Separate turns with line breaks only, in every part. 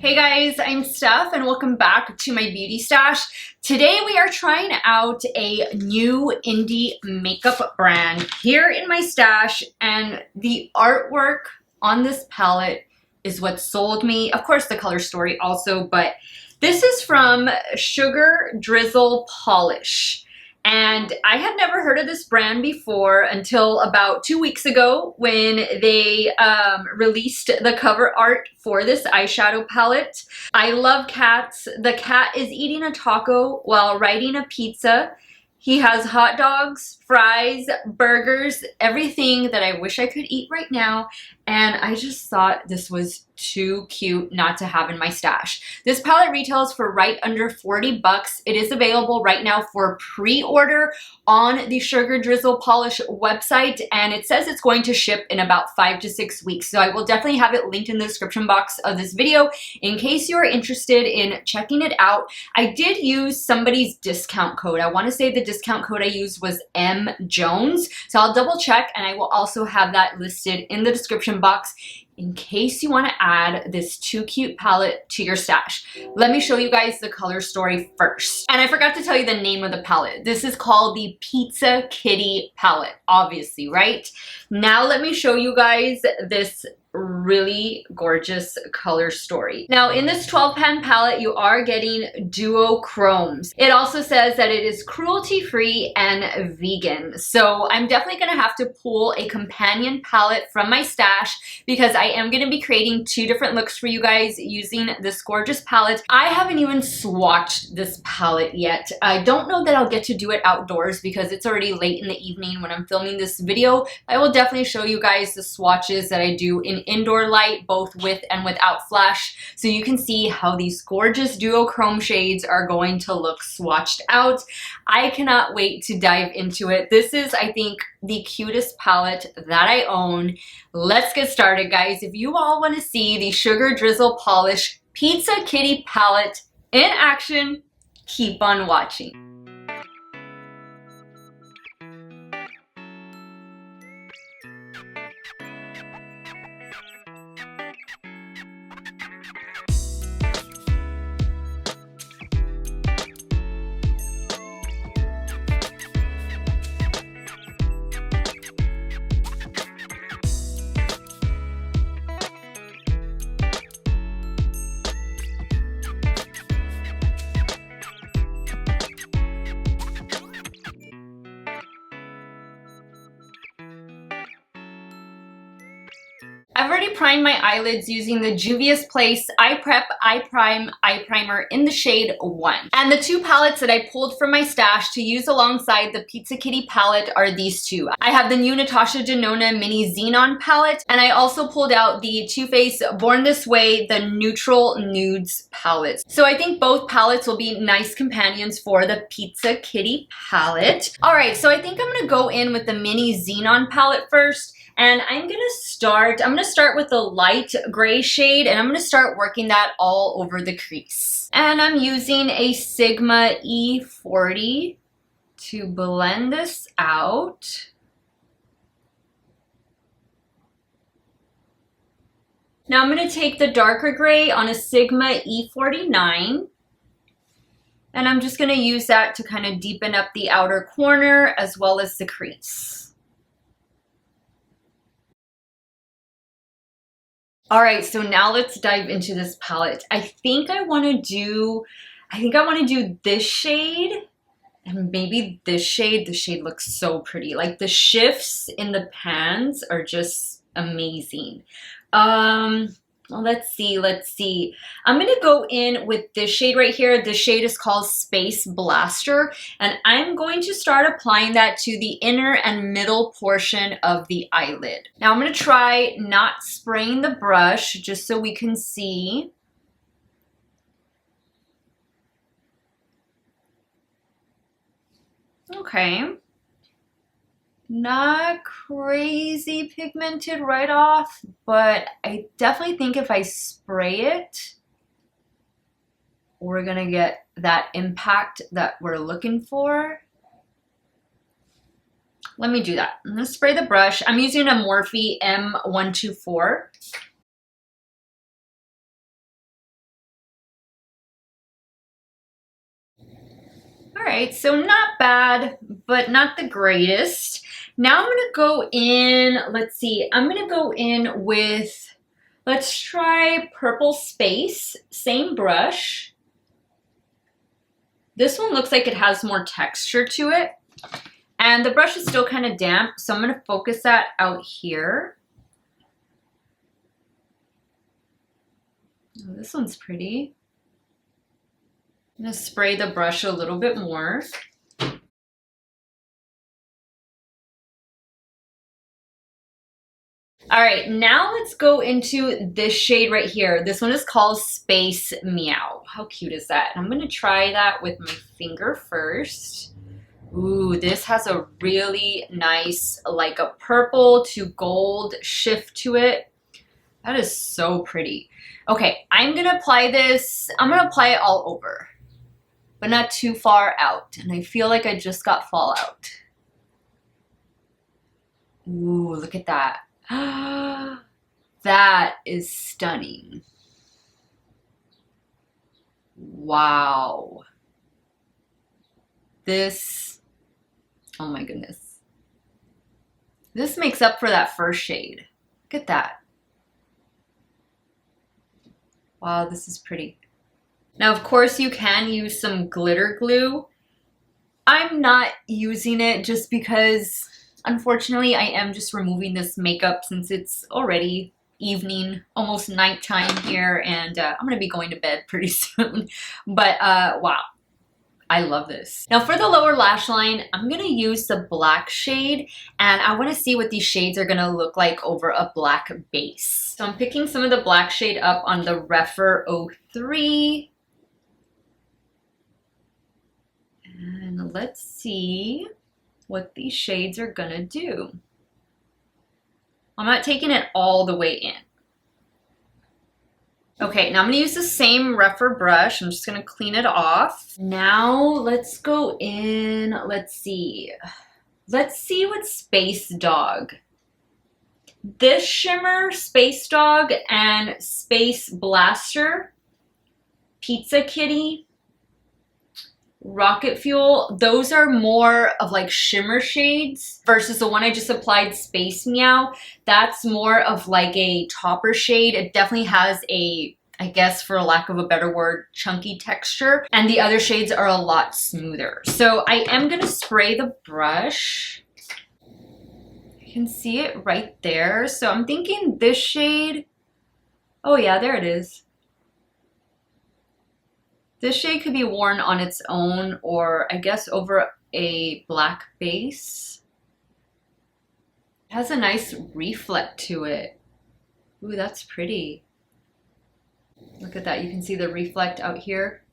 Hey guys, I'm Steff and welcome back to my beauty stash. Today we are trying out a new indie makeup brand here in my stash, and the artwork on this palette is what sold me. Of course the color story also, but this is from Sugar Drizzle Polish. And I had never heard of this brand before until about 2 weeks ago when they released the cover art for this eyeshadow palette. I love cats. The cat is eating a taco while riding a pizza. He has hot dogs, fries, burgers, everything that I wish I could eat right now. And I just thought this was too cute not to have in my stash. This palette retails for right under 40 bucks. It is available right now for pre-order on the Sugar Drizzle Polish website, and it says it's going to ship in about 5 to 6 weeks. So I will definitely have it linked in the description box of this video in case you're interested in checking it out. I did use somebody's discount code. I want to say the discount code I used was M Jones. So I'll double check, and I will also have that listed in the description box in case you want to add this too cute palette to your stash. Let me show you guys the color story first. And I forgot to tell you the name of the palette. This is called the Pizza Kitty palette, obviously, right? Now let me show you guys this really gorgeous color story. Now in this 12 pan palette you are getting duochromes. It also says that it is cruelty free and vegan. So I'm definitely gonna have to pull a companion palette from my stash because I am gonna be creating 2 different looks for you guys using this gorgeous palette. I haven't even swatched this palette yet. I don't know that I'll get to do it outdoors because it's already late in the evening when I'm filming this video. I will definitely show you guys the swatches that I do in indoor light, both with and without flash, so you can see how these gorgeous duochrome shades are going to look swatched out. I cannot wait to dive into it. This is, I think, the cutest palette that I own. Let's get started, guys. If you all want to see the Sugar Drizzle Polish Pizza Kitty palette in action, keep on watching. I've already primed my eyelids using the Juvia's Place Eye Prep Eye Prime Eye Primer in the shade 1. And the 2 palettes that I pulled from my stash to use alongside the Pizza Kitty palette are these 2. I have the new Natasha Denona Mini Xenon palette, and I also pulled out the Too Faced Born This Way, the Neutral Nudes palette. So I think both palettes will be nice companions for the Pizza Kitty palette. Alright, so I think I'm gonna go in with the Mini Xenon palette first. And I'm gonna start with the light gray shade, and I'm gonna start working that all over the crease. And I'm using a Sigma E40 to blend this out. Now I'm gonna take the darker gray on a Sigma E49, and I'm just gonna use that to kind of deepen up the outer corner as well as the crease. All right, so now let's dive into this palette. I think I want to do this shade and maybe this shade. The shade looks so pretty. Like the shifts in the pans are just amazing. Well, let's see. I'm gonna go in with this shade right here. This shade is called Space Blaster, and I'm going to start applying that to the inner and middle portion of the eyelid. Now I'm gonna try not spraying the brush just so we can see. Okay. Not crazy pigmented right off, but I definitely think if I spray it, we're gonna get that impact that we're looking for. Let me do that. I'm gonna spray the brush. I'm using a Morphe M124. right, so not bad, but not the greatest. Now I'm gonna go in, let's see, I'm gonna go in with, let's try Purple Space, same brush. This one looks like it has more texture to it. And the brush is still kind of damp, so I'm gonna focus that out here. Oh, this one's pretty. I'm gonna spray the brush a little bit more. All right, now let's go into this shade right here. This one is called Space Meow. How cute is that? And I'm gonna try that with my finger first. Ooh, this has a really nice, like a purple to gold shift to it. That is so pretty. Okay, I'm gonna apply this. I'm gonna apply it all over, but not too far out. And I feel like I just got fallout. Ooh, look at that. That is stunning. Wow. This, oh my goodness. This makes up for that first shade. Look at that. Wow, this is pretty. Now, of course, you can use some glitter glue. I'm not using it just because, unfortunately, I am just removing this makeup since it's already evening, almost nighttime here, and I'm gonna be going to bed pretty soon. But wow, I love this. Now for the lower lash line, I'm gonna use the black shade, and I wanna see what these shades are gonna look like over a black base. So I'm picking some of the black shade up on the rephr 03. And let's see what these shades are gonna do. I'm not taking it all the way in. Okay, now I'm gonna use the same rephr brush. I'm just gonna clean it off. Now let's go in, let's see. Let's see what Space Dog. This shimmer, Space Dog, and Space Blaster, Pizza Kitty, Rocket Fuel, those are more of like shimmer shades versus the one I just applied, Space Meow. That's more of like a topper shade. It definitely has a, I guess for lack of a better word, chunky texture. And the other shades are a lot smoother. So I am gonna spray the brush. You can see it right there. So I'm thinking this shade, oh yeah, there it is. This shade could be worn on its own or I guess over a black base. It has a nice reflect to it. Ooh, that's pretty. Look at that, you can see the reflect out here.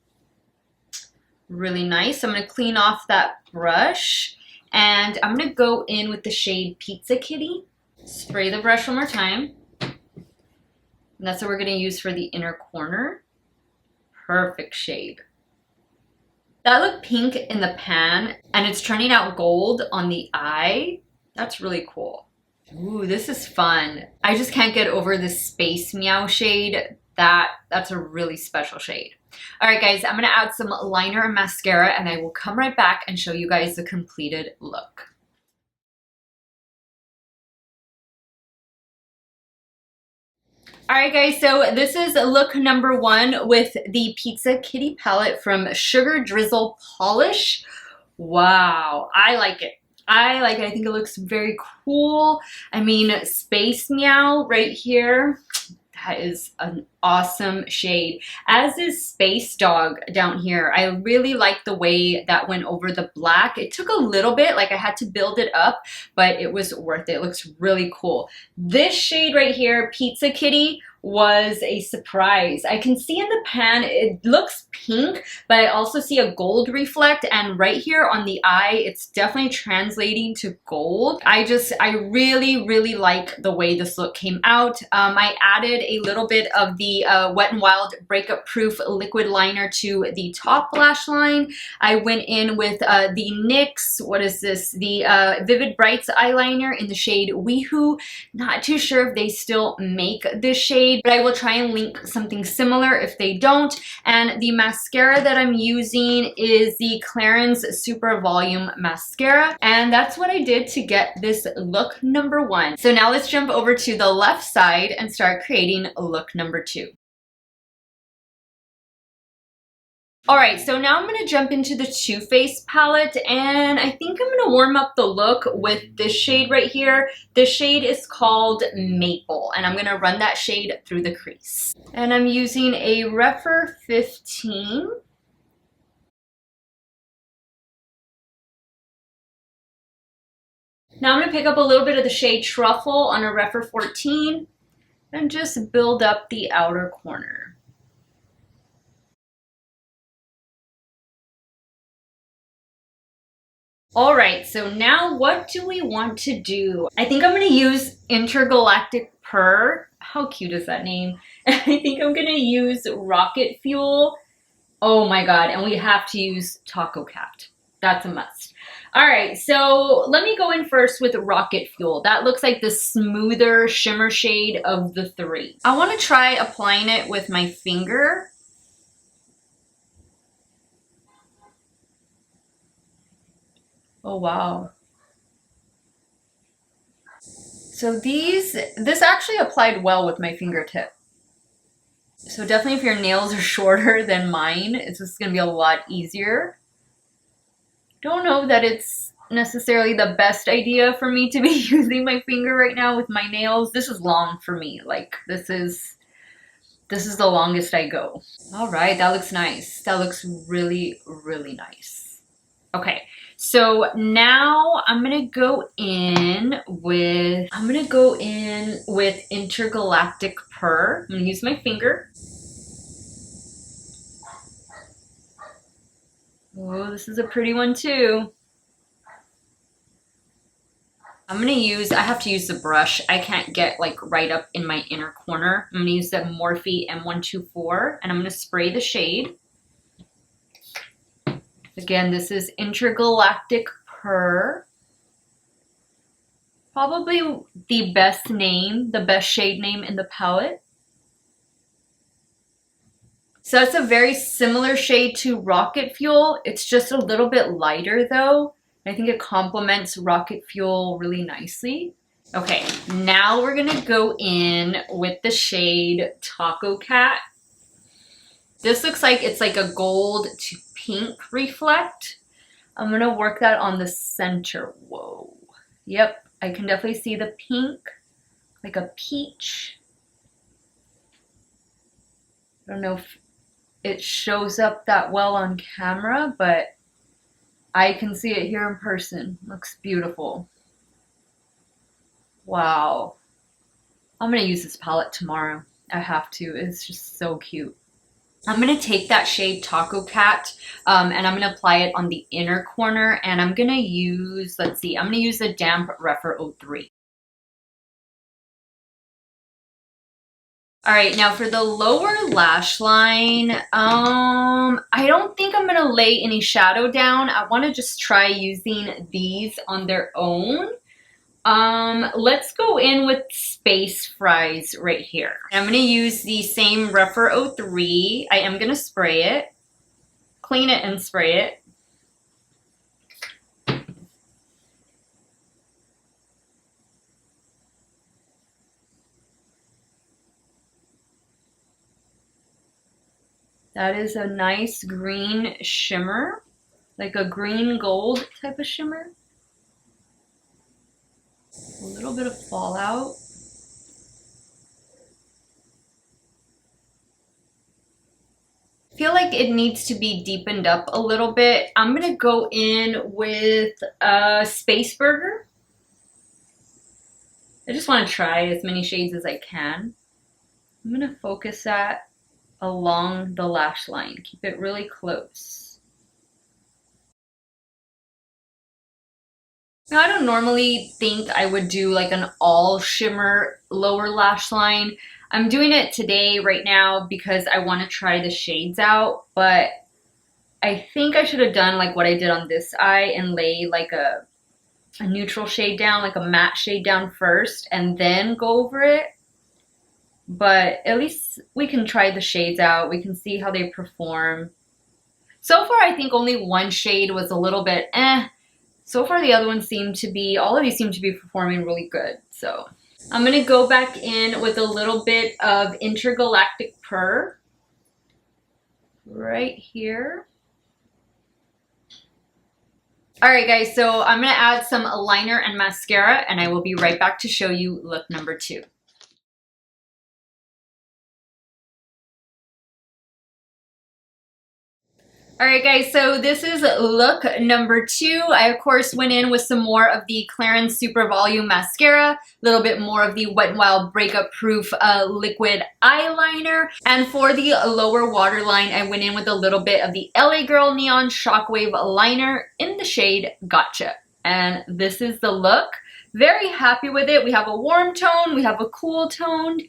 Really nice. I'm gonna clean off that brush and I'm gonna go in with the shade Pizza Kitty. Spray the brush one more time. And that's what we're gonna use for the inner corner. Perfect shade. That looked pink in the pan and it's turning out gold on the eye. That's really cool. Ooh, this is fun. I just can't get over this Space Meow shade. That's a really special shade. All right, guys, I'm gonna add some liner and mascara and I will come right back and show you guys the completed look. All right, guys, so this is look number 1 with the Pizza Kitty palette from Sugar Drizzle Polish. Wow, I like it. I like it. I think it looks very cool. I mean, Space Meow right here. That is an awesome shade. As is Space Dog down here. I really like the way that went over the black. It took a little bit, like I had to build it up, but it was worth it. It looks really cool. This shade right here, Pizza Kitty, was a surprise. I can see in the pan, it looks pink, but I also see a gold reflect, and right here on the eye, it's definitely translating to gold. I really, really like the way this look came out. I added a little bit of the Wet n Wild Breakup Proof liquid liner to the top lash line. I went in with the NYX, what is this? The Vivid Brights eyeliner in the shade Weehoo. Not too sure if they still make this shade. shade, but I will try and link something similar if they don't. And the mascara that I'm using is the Clarins Super Volume Mascara. And that's what I did to get this look number 1. So now let's jump over to the left side and start creating look number 2. Alright, so now I'm going to jump into the Too Faced palette, and I think I'm going to warm up the look with this shade right here. This shade is called Maple, and I'm going to run that shade through the crease. And I'm using a rephr 15. Now I'm going to pick up a little bit of the shade Truffle on a rephr 14 and just build up the outer corner. All right, so now what do we want to do? I think I'm going to use Intergalactic Purr. How cute is that name? I think I'm going to use Rocket Fuel. Oh my god, and we have to use Taco Cat. That's a must. All right, so let me go in first with Rocket Fuel. That looks like the smoother shimmer shade of the 3. I want to try applying it with my finger. Oh wow. So this actually applied well with my fingertip. So definitely if your nails are shorter than mine, it's just gonna be a lot easier. Don't know that it's necessarily the best idea for me to be using my finger right now with my nails. This is long for me. Like this is the longest I go. All right, that looks nice. That looks really, really nice. Okay. So now I'm gonna go in with Intergalactic Purr. I'm gonna use my finger. Oh, this is a pretty one too. I have to use the brush. I can't get like right up in my inner corner. I'm gonna use the Morphe M124 and I'm gonna spray the shade. Again, this is Intergalactic Purr. Probably the best shade name in the palette. So that's a very similar shade to Rocket Fuel. It's just a little bit lighter though. I think it complements Rocket Fuel really nicely. Okay, now we're gonna go in with the shade Taco Cat. This looks like it's like a gold to pink reflect. I'm gonna work that on the center. Whoa. Yep, I can definitely see the pink, like a peach. I don't know if it shows up that well on camera, but I can see it here in person. Looks beautiful. Wow. I'm gonna use this palette tomorrow. I have to. It's just so cute. I'm going to take that shade Taco Cat and I'm going to apply it on the inner corner, and I'm going to use, I'm going to use the damp rephr 03. All right, now for the lower lash line, I don't think I'm going to lay any shadow down. I want to just try using these on their own. Let's go in with Space Fries right here. I'm going to use the same rephr 03. I am going to spray it, clean it and spray it. That is a nice green shimmer, like a green gold type of shimmer. A little bit of fallout. I feel like it needs to be deepened up a little bit. I'm gonna go in with Space Burger. I just want to try as many shades as I can. I'm gonna focus that along the lash line. Keep it really close. Now, I don't normally think I would do like an all shimmer lower lash line. I'm doing it today right now because I want to try the shades out, but I think I should have done like what I did on this eye and lay like a neutral shade down, like a matte shade down first and then go over it. but at least we can try the shades out. We can see how they perform. So far, I think only one shade was a little bit eh. So far, the other ones seem to be, all of these seem to be performing really good. So I'm going to go back in with a little bit of Intergalactic Purr right here. Alright guys, so I'm going to add some liner and mascara, and I will be right back to show you look number 2. Alright guys, so this is look number 2. I of course went in with some more of the Clarins Super Volume Mascara, a little bit more of the Wet n Wild Breakup Proof liquid eyeliner, and for the lower waterline I went in with a little bit of the LA Girl Neon Shockwave liner in the shade Gotcha. And this is the look. Very happy with it. We have a warm tone, we have a cool toned.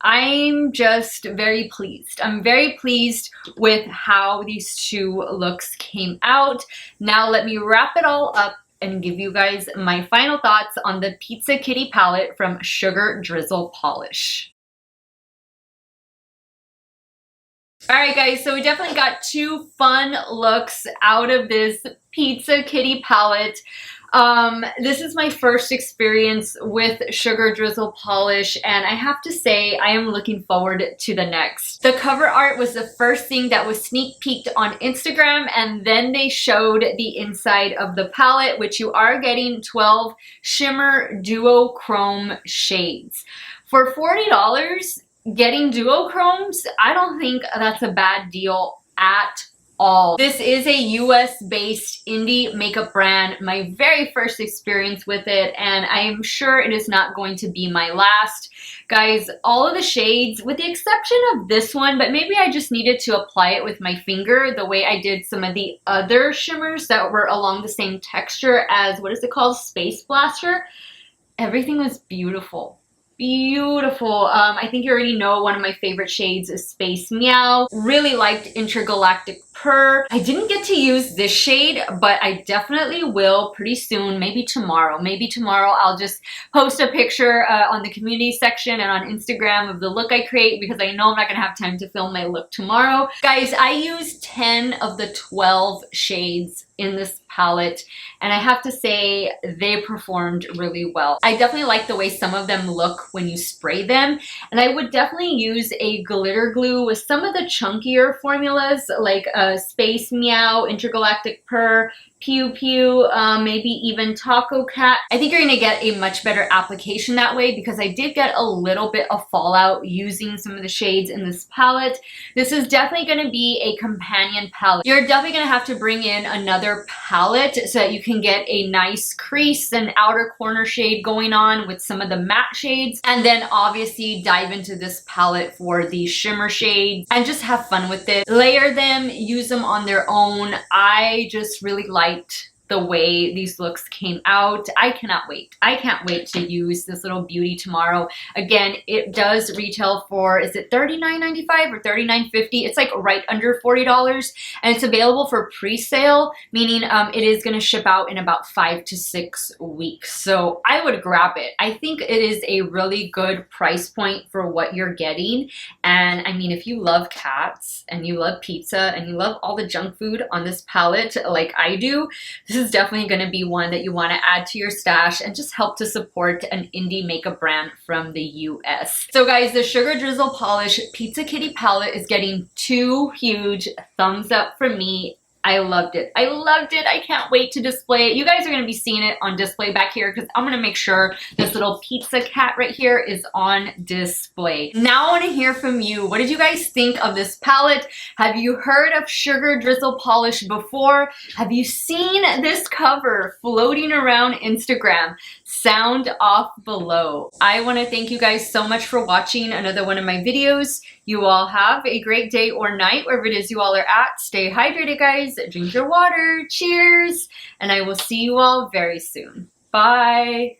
I'm just very pleased. I'm very pleased with how these two looks came out. Now let me wrap it all up and give you guys my final thoughts on the Pizza Kitty palette from Sugar Drizzle Polish. Alright guys, so we definitely got 2 fun looks out of this Pizza Kitty palette. This is my first experience with Sugar Drizzle Polish, and I have to say I am looking forward to the next. The cover art was the first thing that was sneak peeked on Instagram, and then they showed the inside of the palette, which you are getting 12 shimmer duochrome shades. For $40, getting duochromes, I don't think that's a bad deal at all. This is a US-based indie makeup brand, my very first experience with it, and I am sure it is not going to be my last. Guys, all of the shades, with the exception of this one, but maybe I just needed to apply it with my finger the way I did some of the other shimmers that were along the same texture as, what is it called, Space Blaster. Everything was beautiful. Beautiful. I think you already know one of my favorite shades is Space Meow. Really liked Intergalactic Purr. I didn't get to use this shade, but I definitely will pretty soon, maybe tomorrow. Maybe tomorrow I'll just post a picture on the community section and on Instagram of the look I create, because I know I'm not going to have time to film my look tomorrow. Guys, I used 10 of the 12 shades in this palette, and I have to say they performed really well. I definitely like the way some of them look when you spray them, and I would definitely use a glitter glue with some of the chunkier formulas like Space Meow, Intergalactic Purr, Pew Pew, maybe even Taco Cat. I think you're gonna get a much better application that way, because I did get a little bit of fallout using some of the shades in this palette. This is definitely gonna be a companion palette. You're definitely gonna have to bring in another palette so that you can get a nice crease and outer corner shade going on with some of the matte shades, and then obviously dive into this palette for the shimmer shades and just have fun with it. Layer them, use them on their own. I just really liked the way these looks came out. I cannot wait. I can't wait to use this little beauty tomorrow. Again, it does retail for, is it $39.95 or $39.50? It's like right under $40, and it's available for pre-sale, meaning it is going to ship out in about 5 to 6 weeks. So I would grab it. I think it is a really good price point for what you're getting. And I mean, if you love cats and you love pizza and you love all the junk food on this palette like I do, this is definitely going to be one that you want to add to your stash and just help to support an indie makeup brand from the US. So guys, the Sugar Drizzle Polish Pizza Kitty palette is getting 2 huge thumbs up from me. I loved it. I loved it. I can't wait to display it. You guys are going to be seeing it on display back here, because I'm going to make sure this little pizza cat right here is on display. Now I want to hear from you. What did you guys think of this palette? Have you heard of Sugar Drizzle Polish before? Have you seen this cover floating around Instagram? Sound off below. I want to thank you guys so much for watching another one of my videos. You all have a great day or night, wherever it is you all are at. Stay hydrated, guys. Drink your water. Cheers. And I will see you all very soon. Bye.